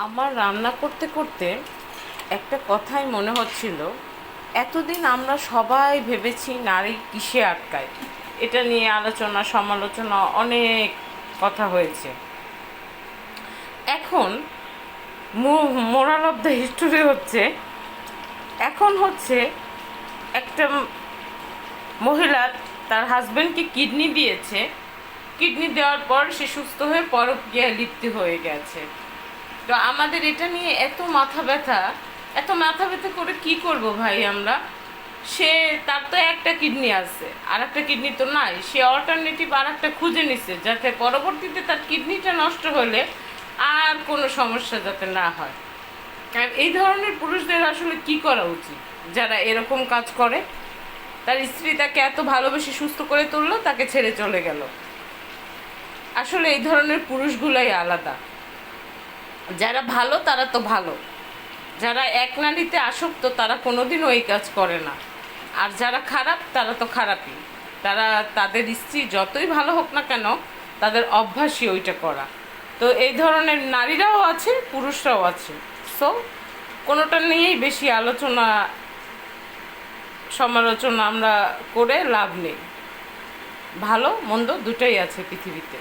আমার রান্না করতে করতে একটা কথাই মনে হচ্ছিল, এতদিন আমরা সবাই ভেবেছি নারী কিসে আটকায়। এটা নিয়ে আলোচনা সমালোচনা অনেক কথা হয়েছে। এখন মোরাল অফ দ্য হিস্টোরি হচ্ছে, এখন হচ্ছে একটা মহিলা তার হাজব্যান্ডকে কিডনি দিয়েছে, কিডনি দেওয়ার পর সে সুস্থ হয়ে পরকীয়ায় লিপ্ত হয়ে গেছে। তো আমাদের এটা নিয়ে এত মাথা ব্যথা করে কি করব ভাই আমরা? সে তার তো একটা কিডনি আছে, আর একটা কিডনি তো নাই। সে অল্টারনেটিভ আর একটা খুঁজে নিছে, যাতে পরবর্তীতে তার কিডনিটা নষ্ট হলে আর কোনো সমস্যা যাতে না হয়। কারণ এই ধরনের পুরুষদের আসলে কি করা উচিত, যারা এরকম কাজ করে? তার স্ত্রী তাকে এত ভালোবেসে সুস্থ করে তুললো, তাকে ছেড়ে চলে গেল। আসলে এই ধরনের পুরুষগুলাই আলাদা। যারা ভালো তারা তো ভালো, যারা এক নারীতে আসক্ত তারা কোনোদিনও এই কাজ করে না। আর যারা খারাপ তারা তো খারাপই। তারা তাদের স্ত্রী যতই ভালো হোক না কেন, তাদের অভ্যাসই ওইটা করা। তো এই ধরনের নারীরাও আছে, পুরুষরাও আছে। সো কোনোটা নিয়েই বেশি আলোচনা সমালোচনা আমরা করে লাভ নেই। ভালো মন্দ দুটোই আছে পৃথিবীতে।